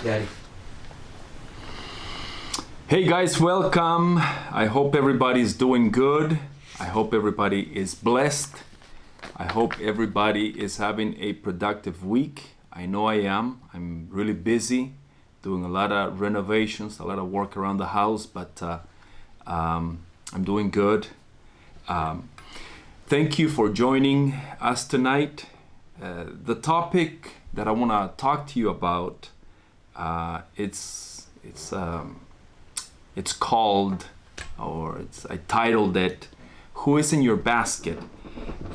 Daddy. Hey guys, welcome. I hope everybody is doing good. I hope everybody is blessed. I hope everybody is having a productive week. I know I am. I'm really busy doing a lot of renovations, a lot of work around the house, but I'm doing good. Thank you for joining us tonight. The topic that I want to talk to you about, it's called, or I titled it, "Who is in Your Basket?"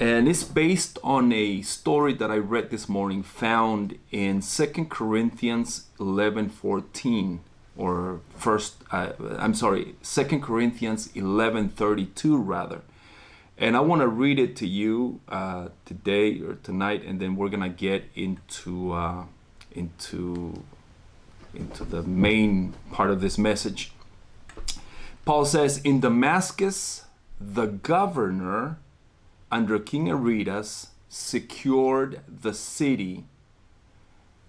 And it's based on a story that I read this morning, found in 2 Corinthians 11:14, or 2 Corinthians 11:32 rather. And I want to read it to you today or tonight, and then we're gonna get into the main part of this message. Paul says, "In Damascus, the governor under King Rivas secured the city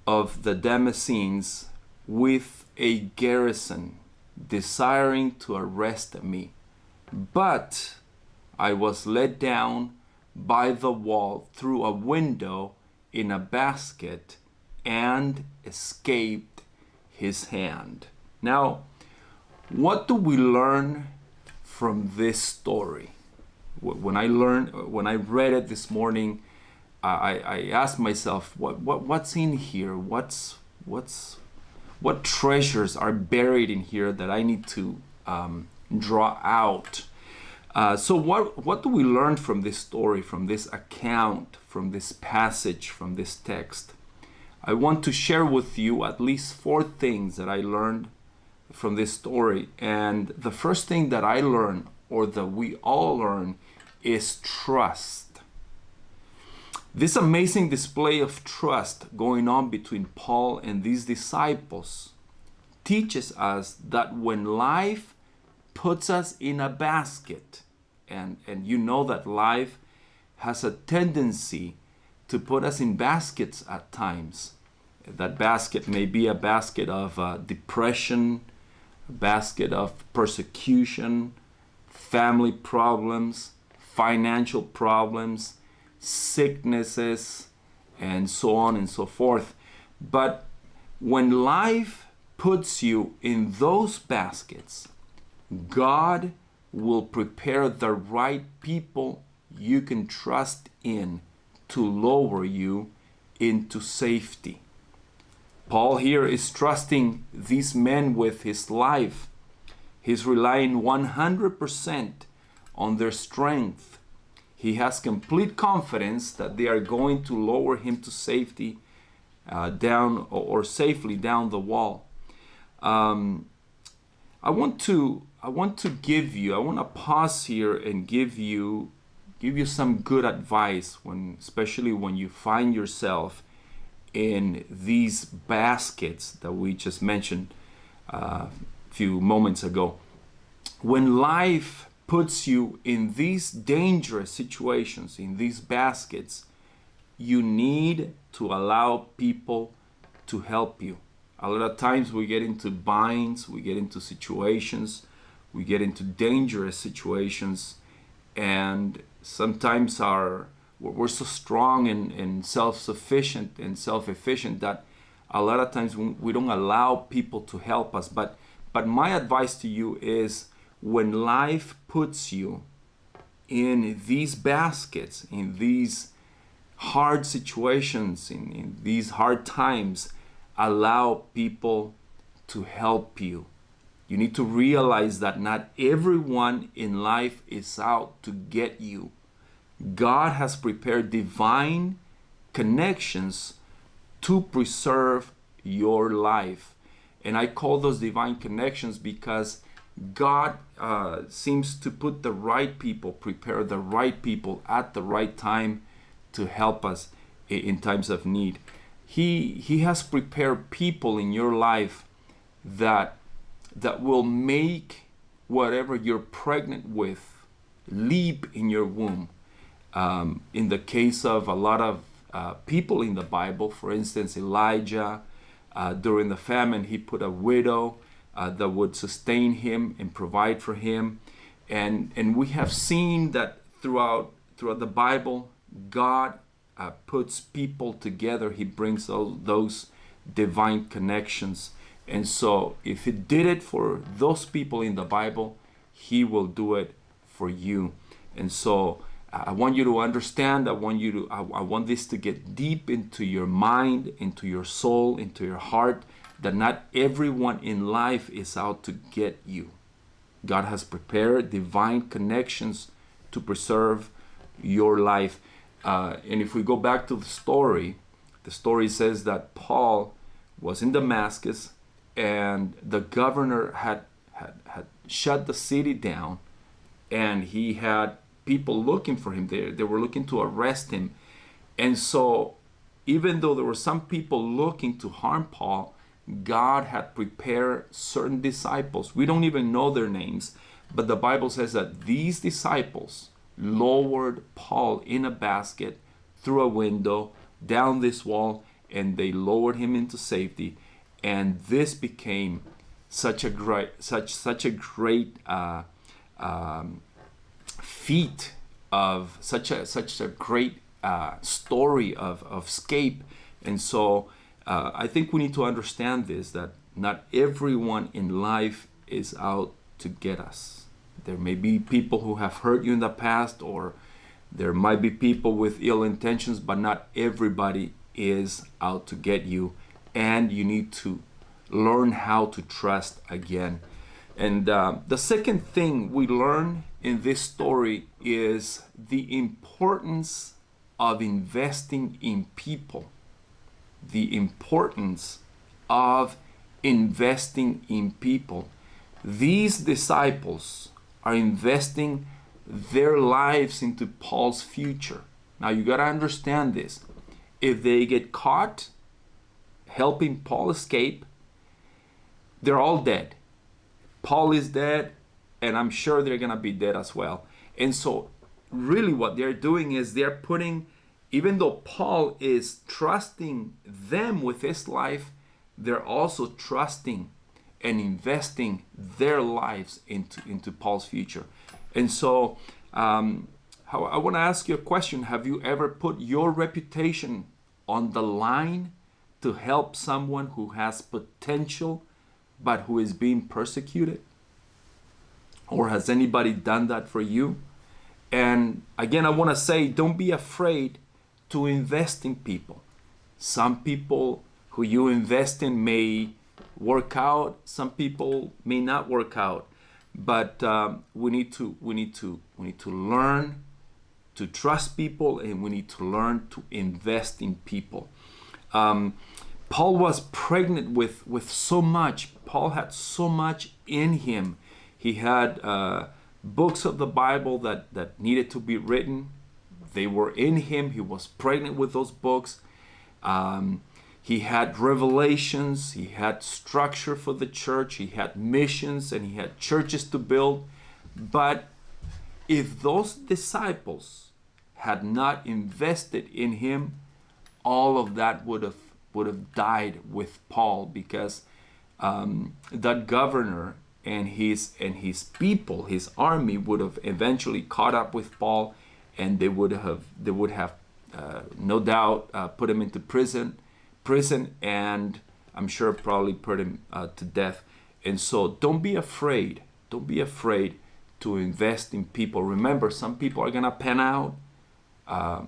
of the Damascenes with a garrison, desiring to arrest me. But I was let down by the wall through a window in a basket and escaped his hand." Now, what do we learn from this story? When I read it this morning, I asked myself, what's in here? What treasures are buried in here that I need to draw out? So what do we learn from this story, from this account, from this passage, from this text? I want to share with you at least 4 things that I learned from this story. And the first thing that I learned, or that we all learn, is trust. This amazing display of trust going on between Paul and these disciples teaches us that when life puts us in a basket, and you know that life has a tendency to put us in baskets at times. That basket may be a basket of depression, a basket of persecution, family problems, financial problems, sicknesses, and so on and so forth. But when life puts you in those baskets, God will prepare the right people you can trust in to lower you into safety. Paul here is trusting these men with his life. He's relying 100% on their strength. He has complete confidence that they are going to lower him to safety down or safely down the wall. I want to pause here and give you some good advice, especially when you find yourself in these baskets that we just mentioned a few moments ago. When life puts you in these dangerous situations, in these baskets, you need to allow people to help you. A lot of times we get into binds, we get into situations, we get into dangerous situations, and sometimes we're so strong and self-sufficient and self-efficient that a lot of times we don't allow people to help us. But my advice to you is, when life puts you in these baskets, in these hard situations, in these hard times, allow people to help you. You need to realize that not everyone in life is out to get you. God has prepared divine connections to preserve your life. And I call those divine connections because God seems to put the right people, prepare the right people at the right time to help us in times of need. He has prepared people in your life that will make whatever you're pregnant with leap in your womb. In the case of a lot of people in the Bible, for instance, Elijah, During the famine, he put a widow that would sustain him and provide for him. And we have seen that throughout the Bible, God puts people together. He brings those divine connections. And so if he did it for those people in the Bible, he will do it for you. And so I want you to understand, I want this to get deep into your mind, into your soul, into your heart, that not everyone in life is out to get you. God has prepared divine connections to preserve your life. And if we go back to the story says that Paul was in Damascus, and the governor had shut the city down, and he had people looking for him there. They were looking to arrest him. And so even though there were some people looking to harm Paul, God had prepared certain disciples. We don't even know their names, but the Bible says that these disciples lowered Paul in a basket through a window down this wall, and they lowered him into safety. And this became such a great feat of such a great story of escape. And so I think we need to understand this, that not everyone in life is out to get us. There may be people who have hurt you in the past, or there might be people with ill intentions, but not everybody is out to get you. And you need to learn how to trust again. And the second thing we learn in this story is the importance of investing in people. The importance of investing in people. These disciples are investing their lives into Paul's future. Now you got to understand this. If they get caught helping Paul escape, they're all dead. Paul is dead, and I'm sure they're going to be dead as well. And so really what they're doing is they're putting, even though Paul is trusting them with his life, they're also trusting and investing their lives into Paul's future. And so I want to ask you a question. Have you ever put your reputation on the line to help someone who has potential but who is being persecuted? Or has anybody done that for you? And again, I want to say, don't be afraid to invest in people. Some people who you invest in may work out, some people may not work out. But we need to learn to trust people, and we need to learn to invest in people. Paul was pregnant with so much. Paul had so much in him. He had books of the Bible that needed to be written. They were in him. He was pregnant with those books. He had revelations. He had structure for the church. He had missions, and he had churches to build. But if those disciples had not invested in him, all of that would have died with Paul, because that governor and his people, his army, would have eventually caught up with Paul, and they would have no doubt put him into prison, and I'm sure probably put him to death. And so don't be afraid to invest in people. Remember, some people are gonna pan out,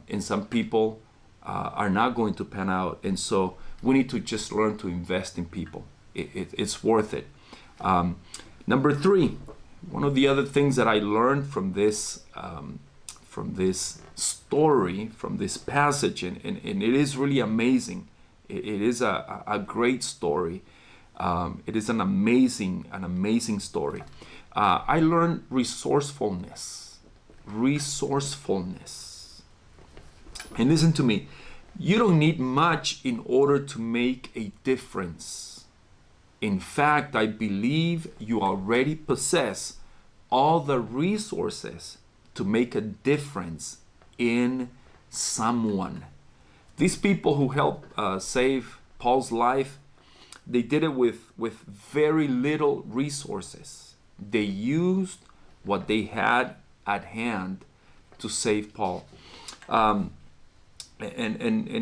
and some people are not going to pan out. And so we need to just learn to invest in people. It's worth it. Number 3, one of the other things that I learned from this story, from this passage, and it is really amazing. It is a great story. It is an amazing story. I learned resourcefulness. And listen to me. You don't need much in order to make a difference. In fact, I believe you already possess all the resources to make a difference in someone. These people who helped save Paul's life, They did it with very little resources. They used what they had at hand to save Paul. And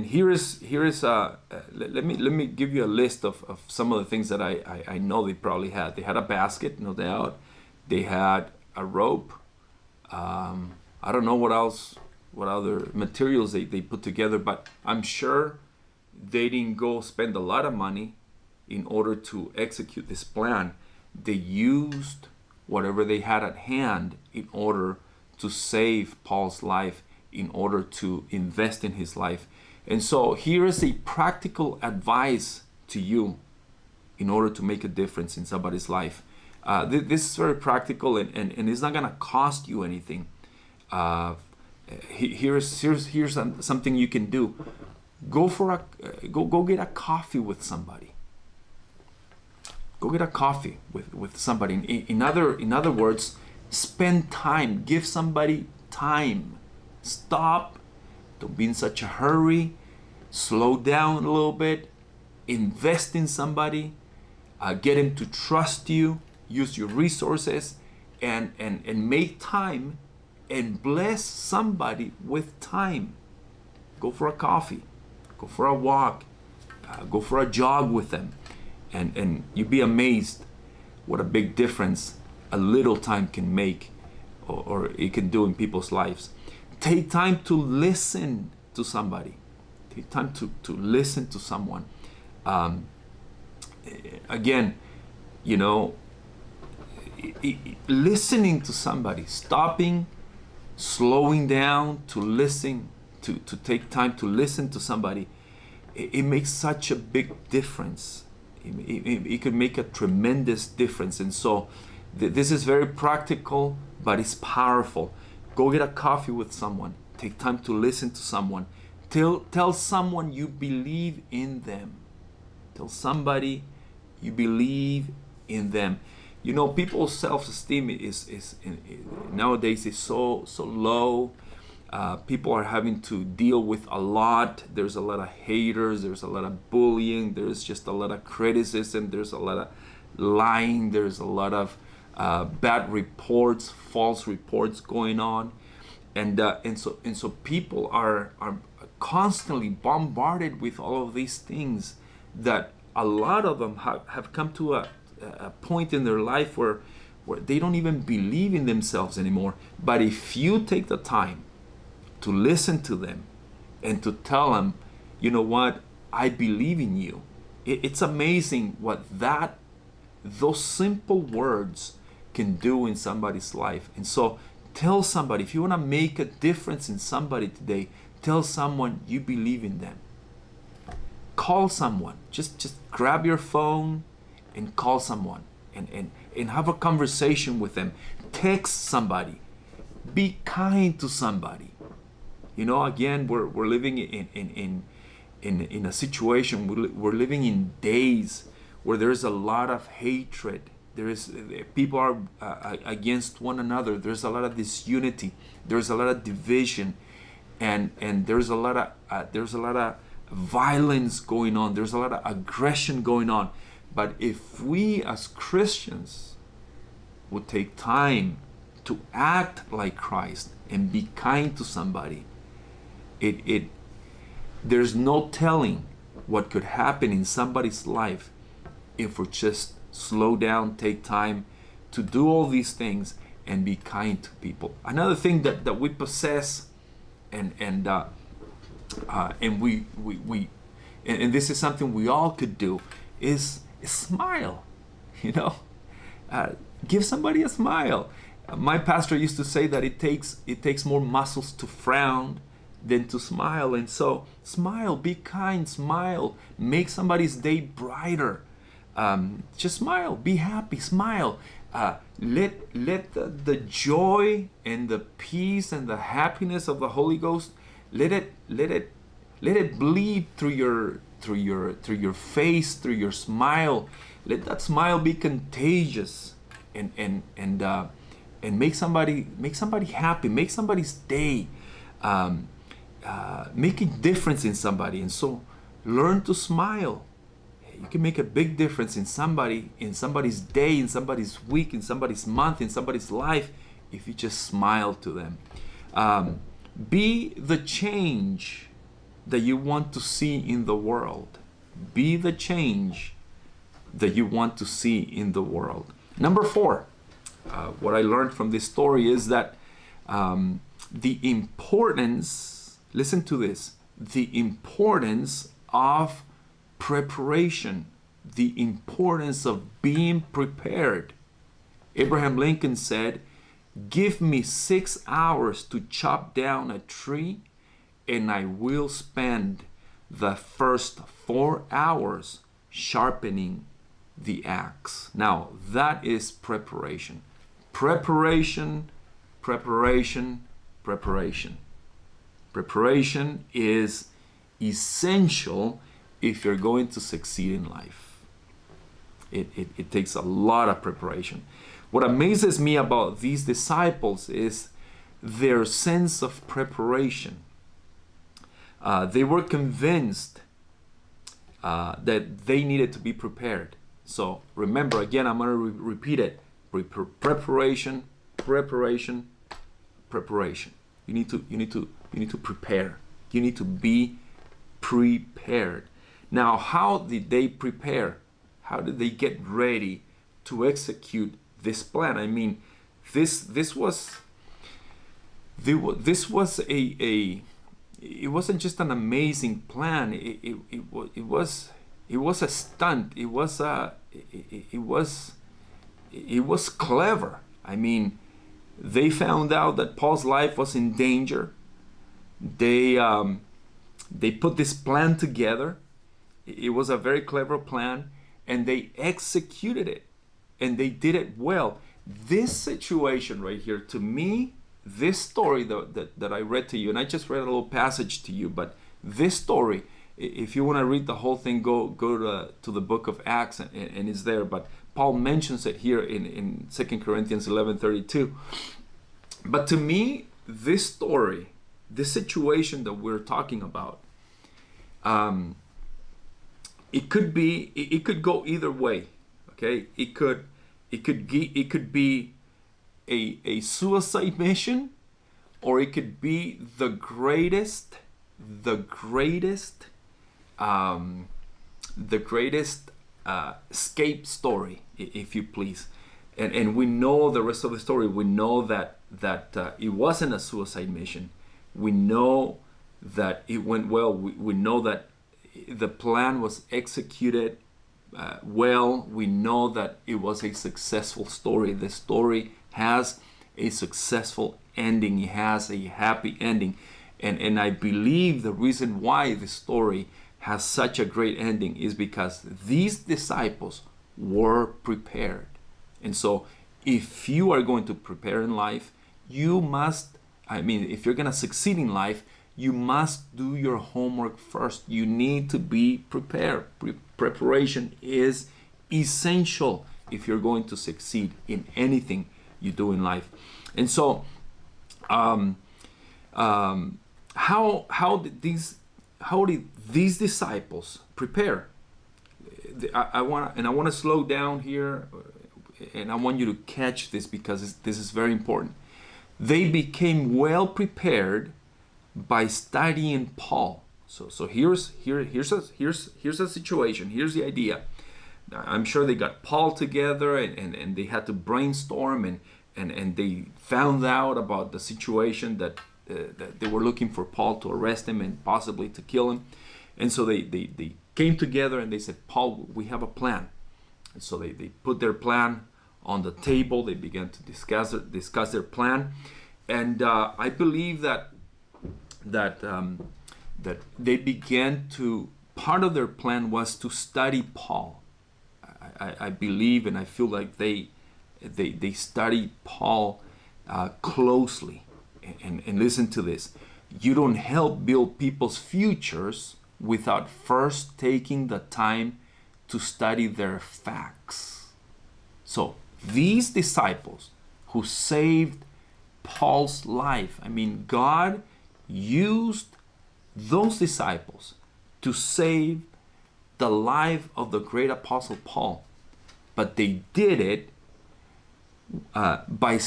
here is let me give you a list of some of the things that I know they probably had. They had a basket, no doubt. They had a rope. I don't know what else, what other materials they put together, but I'm sure they didn't go spend a lot of money in order to execute this plan. They used whatever they had at hand in order to save Paul's life, in order to invest in his life. And so here is a practical advice to you in order to make a difference in somebody's life. This is very practical, and it's not gonna cost you anything. Here's something you can do. Go get a coffee with somebody. Go get a coffee with somebody. In other words, spend time. Give somebody time. Stop. Don't be in such a hurry. Slow down a little bit. Invest in somebody. Get him to trust you. Use your resources, and make time, and bless somebody with time. Go for a coffee. Go for a walk. Go for a jog with them. And you'd be amazed what a big difference a little time can make, or it can do in people's lives. Take time to listen to somebody. Take time to listen to someone. Again, you know, listening to somebody, stopping, slowing down to listen, to take time to listen to somebody, it makes such a big difference. It could make a tremendous difference. And so this is very practical, but it's powerful. Go get a coffee with someone. Take time to listen to someone. Tell someone you believe in them. Tell somebody you believe in them. You know, people's self-esteem is nowadays is so low. People are having to deal with a lot. There's a lot of haters. There's a lot of bullying. There's just a lot of criticism. There's a lot of lying. There's a lot of bad reports, false reports going on, and so people are constantly bombarded with all of these things that a lot of them have come to a point in their life where they don't even believe in themselves anymore. But if you take the time to listen to them and to tell them, you know what, I believe in you, it's amazing what those simple words can do in somebody's life. And so tell somebody, if you want to make a difference in somebody today, tell someone you believe in them. Call someone. Just grab your phone and call someone and have a conversation with them. Text somebody. Be kind to somebody. You know, again, we're living in a situation, we're living in days where there's a lot of hatred. People are against one another. There's a lot of disunity. There's a lot of division, and there's a lot of violence going on. There's a lot of aggression going on. But if we as Christians would take time to act like Christ and be kind to somebody, there's no telling what could happen in somebody's life if we just slow down, take time to do all these things and be kind to people. Another thing that we possess, and this is something we all could do, is smile. You know, give somebody a smile. My pastor used to say that it takes more muscles to frown than to smile. And so smile, be kind, smile, make somebody's day brighter. Just smile, be happy, smile. Let the joy and the peace and the happiness of the Holy Ghost, let it bleed through your face, through your smile. Let that smile be contagious and make somebody happy, make somebody's day, make a difference in somebody. And so learn to smile. You can make a big difference in somebody's day, in somebody's week, in somebody's month, in somebody's life, if you just smile to them. Be the change that you want to see in the world. Be the change that you want to see in the world. Number 4, what I learned from this story is that the importance, listen to this, the importance of preparation, the importance of being prepared. Abraham Lincoln said, "Give me 6 hours to chop down a tree, and I will spend the first 4 hours sharpening the axe." Now, that is preparation. Preparation, preparation, preparation. Preparation is essential if you're going to succeed in life. It takes a lot of preparation. What amazes me about these disciples is their sense of preparation. They were convinced that they needed to be prepared. So remember, again, I'm going to repeat it. Preparation, preparation, preparation. You need to prepare. You need to be prepared. Now, how did they prepare? How did they get ready to execute this plan? I mean, this was it wasn't just an amazing plan. It was a stunt. It was clever. I mean, they found out that Paul's life was in danger. They put this plan together. It was a very clever plan, and they executed it, and they did it well. This situation right here, to me, this story that I read to you, and I just read a little passage to you, but this story, if you want to read the whole thing, go to the book of Acts, and it's there. But Paul mentions it here in 2 Corinthians 11:32. But to me, this story, this situation that we're talking about, it could go either way. Okay, it could be a suicide mission, or it could be the greatest escape story, if you please. And we know the rest of the story. We know that it wasn't a suicide mission. We know that it went well. We know that the plan was executed well. We know that it was a successful story. The story has a successful ending. It has a happy ending. And I believe the reason why the story has such a great ending is because these disciples were prepared. And so if you are going to prepare in life, you must, if you're going to succeed in life, you must do your homework first. You need to be prepared. Preparation is essential if you're going to succeed in anything you do in life. And so, how did these disciples prepare? I want to slow down here, and I want you to catch this because this is very important. They became well prepared by studying Paul. So here's a situation. Here's the idea. I'm sure they got Paul together and they had to brainstorm and they found out about the situation that they were looking for Paul to arrest him and possibly to kill him. And so they came together and they said, Paul, we have a plan. And so they put their plan on the table. They began to discuss their plan. And I believe that they began to, part of their plan was to study Paul. I believe and I feel like they studied Paul closely. And listen to this. You don't help build people's futures without first taking the time to study their facts. So these disciples who saved Paul's life, God used those disciples to save the life of the great apostle Paul, but they did it by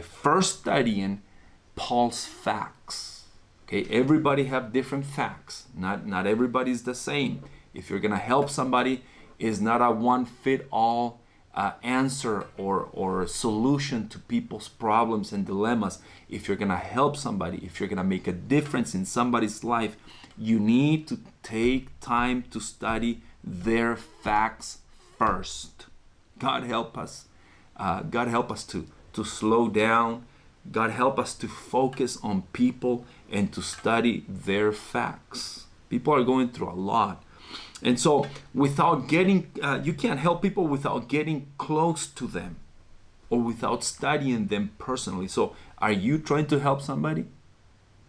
first studying Paul's facts. Okay, everybody have different facts. Not everybody's the same. If you're gonna help somebody, it's not a one-fit-all answer or solution to people's problems and dilemmas. If you're gonna help somebody, if you're gonna make a difference in somebody's life, you need to take time to study their facts first. God help us. God help us to slow down. God help us to focus on people and to study their facts. People are going through a lot. And so without getting, you can't help people without getting close to them or without studying them personally. So are you trying to help somebody?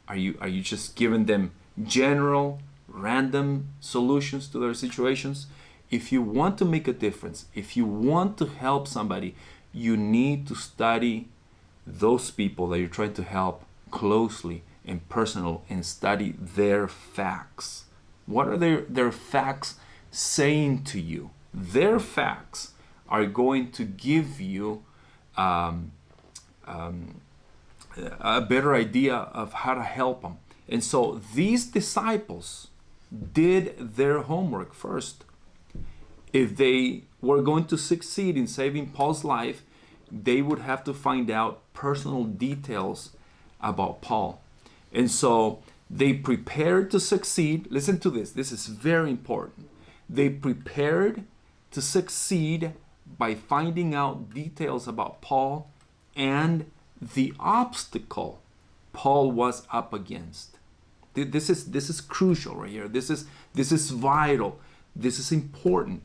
Are you just giving them general, random solutions to their situations? If you want to make a difference, if you want to help somebody, you need to study those people that you're trying to help closely and personal and study their facts. What are their facts saying to you? Their facts are going to give you a better idea of how to help them. And so these disciples did their homework first. If they were going to succeed in saving Paul's life, they would have to find out personal details about Paul. And so they prepared to succeed. Listen to this. This is very important. They prepared to succeed by finding out details about Paul and the obstacle Paul was up against. This is crucial right here. This is vital. This is important.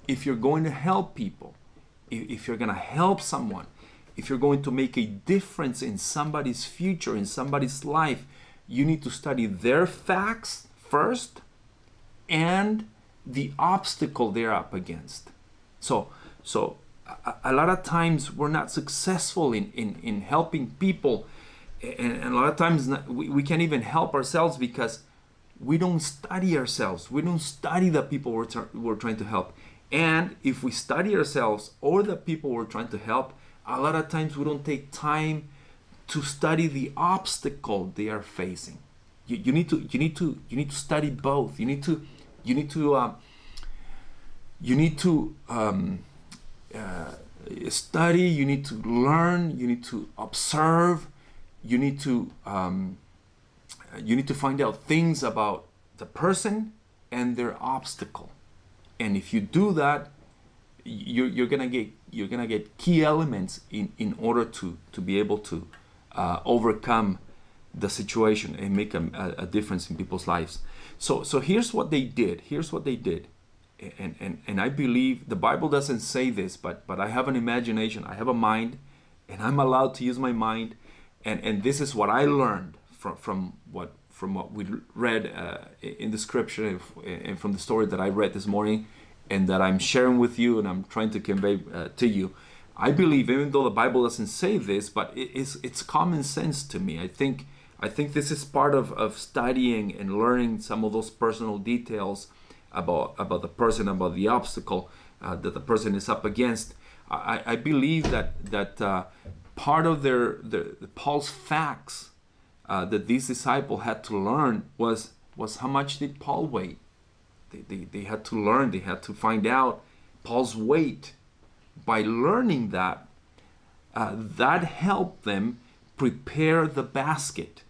If you're going to help people, if you're going to help someone, if you're going to make a difference in somebody's future, in somebody's life, you need to study their facts first and the obstacle they're up against. So a lot of times we're not successful in helping people, and a lot of times we can't even help ourselves because we don't study ourselves. We don't study the people we're trying to help. And if we study ourselves or the people we're trying to help, a lot of times we don't take time to study the obstacle they are facing. You need to study both. You need to study. You need to learn. You need to observe. You need to find out things about the person and their obstacle. And if you do that, you're gonna get key elements in order to be able to overcome the situation and make a difference in people's lives. So here's what they did. And I believe the Bible doesn't say this, but I have an imagination, I have a mind, and I'm allowed to use my mind. And this is what I learned from what we read in the scripture and from the story that I read this morning and that I'm sharing with you and I'm trying to convey to you. I believe, even though the Bible doesn't say this, but it's common sense to me. I think this is part of studying and learning some of those personal details about the person, about the obstacle that the person is up against. I believe that part of Paul's facts that these disciples had to learn was how much did Paul weigh. They had to learn, they had to find out Paul's weight. By learning that, that helped them prepare the basket.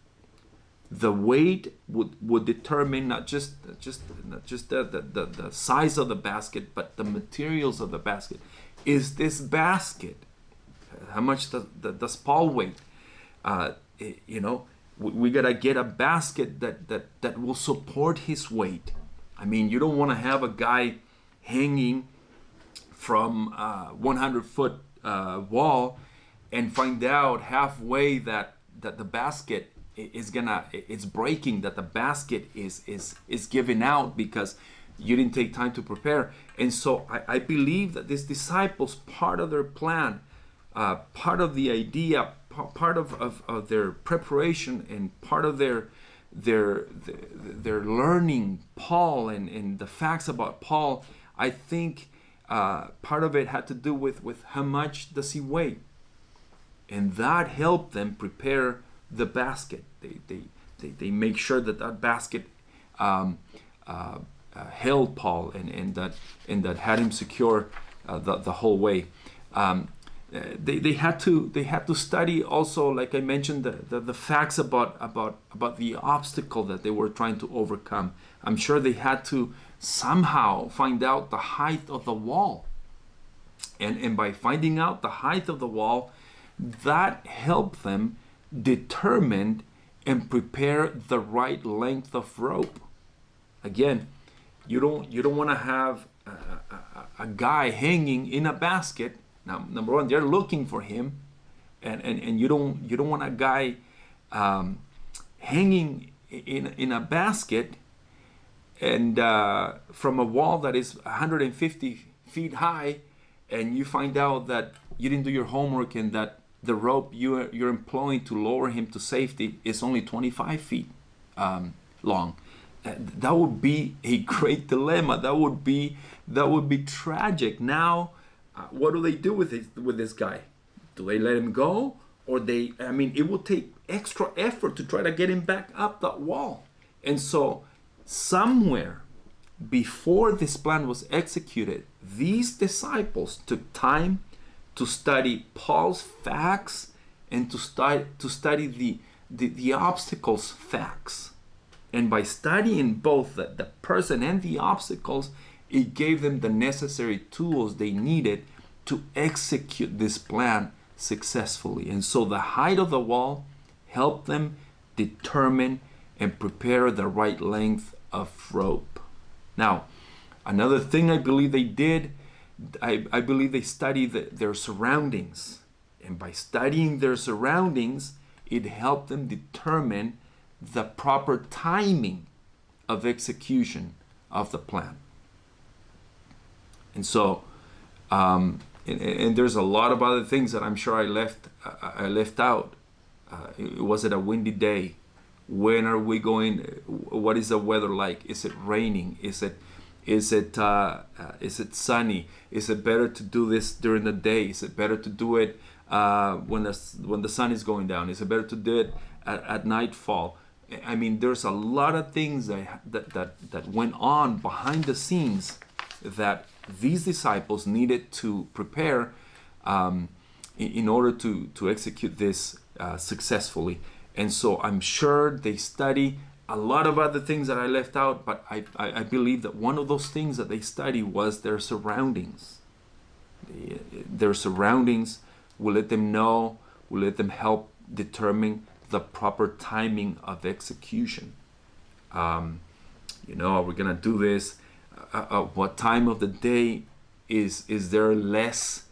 The weight would determine not just the size of the basket, but the materials of the basket. Is this basket, how much does Paul weigh? We gotta get a basket that will support his weight. I mean, you don't want to have a guy hanging from 100-foot wall and find out halfway that the basket it's breaking, that the basket is giving out because you didn't take time to prepare. And so I believe that these disciples, part of their plan, part of the idea, part of their preparation, and part of their they're learning Paul and the facts about Paul. I think part of it had to do with how much does he weigh, and that helped them prepare the basket. They make sure that basket held Paul and that had him secure the whole way. They had to study also, like I mentioned, the facts about the obstacle that they were trying to overcome. I'm sure they had to somehow find out the height of the wall, and by finding out the height of the wall, that helped them determine and prepare the right length of rope. Again, you don't want to have a guy hanging in a basket. Now, number one, they're looking for him, and you don't want a guy hanging in a basket and from a wall that is 150 feet high, and you find out that you didn't do your homework and that the rope you're employing to lower him to safety is only 25 feet long. That would be a great dilemma. That would be tragic. Now, what do they do with this guy? Do they let him go, or it will take extra effort to try to get him back up that wall. And so somewhere before this plan was executed, these disciples took time to study Paul's facts and to study the obstacles facts. And by studying both the person and the obstacles, it gave them the necessary tools they needed to execute this plan successfully. And so the height of the wall helped them determine and prepare the right length of rope. Now, another thing I believe they did, I believe they studied their surroundings. And by studying their surroundings, it helped them determine the proper timing of execution of the plan. And so, and there's a lot of other things that I'm sure I left out. Was it a windy day? When are we going? What is the weather like? Is it raining? Is it sunny? Is it better to do this during the day? Is it better to do it when the sun is going down? Is it better to do it at nightfall? I mean, there's a lot of things that went on behind the scenes that these disciples needed to prepare in order to execute this successfully. And so I'm sure they study a lot of other things that I left out, but I believe that one of those things that they study was their surroundings. Their surroundings will let them know, will let them help determine the proper timing of execution. Are we gonna do this? What time of the day is there less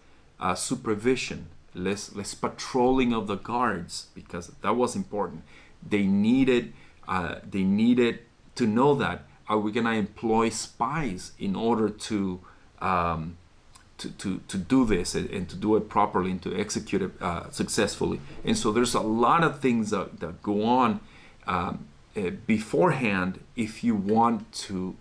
supervision, less patrolling of the guards? Because that was important. They needed to know that. Are we gonna employ spies in order to do this and to do it properly and to execute it successfully? And so there's a lot of things that go on beforehand if you want to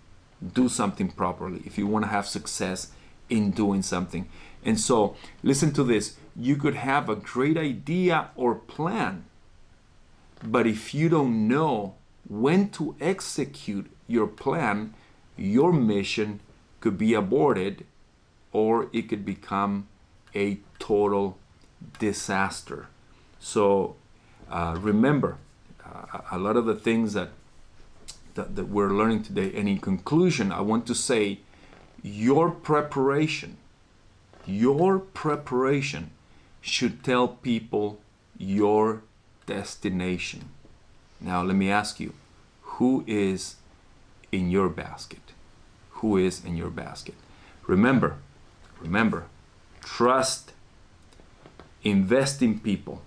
do something properly, if you want to have success in doing something. And so listen to this. You could have a great idea or plan, but if you don't know when to execute your plan, your mission could be aborted, or it could become a total disaster. So remember, a lot of the things that we're learning today, and in conclusion, I want to say your preparation should tell people your destination. Now let me ask you, who is in your basket? Who is in your basket? Remember, trust, invest in people,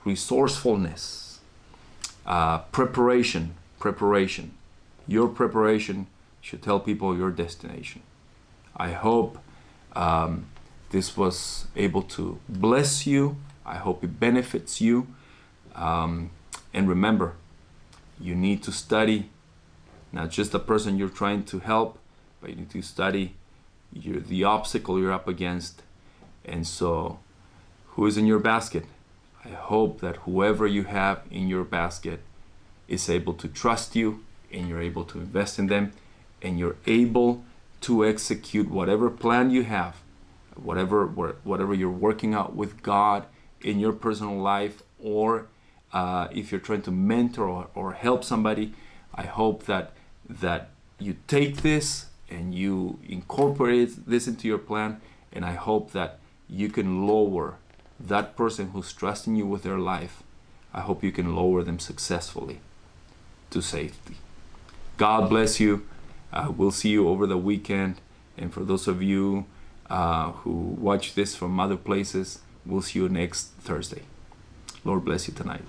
resourcefulness, preparation. Your preparation should tell people your destination. I hope this was able to bless you. I hope it benefits you. And remember, You need to study, not just the person you're trying to help, but you need to study the obstacle you're up against. And so, who is in your basket? I hope that whoever you have in your basket is able to trust you, and you're able to invest in them, and you're able to execute whatever plan you have, whatever you're working out with God in your personal life, or if you're trying to mentor or help somebody. I hope that you take this and you incorporate this into your plan, and I hope that you can lower that person who's trusting you with their life. I hope you can lower them successfully to safety. God bless you. We'll see you over the weekend. And for those of you who watch this from other places, we'll see you next Thursday. Lord bless you tonight.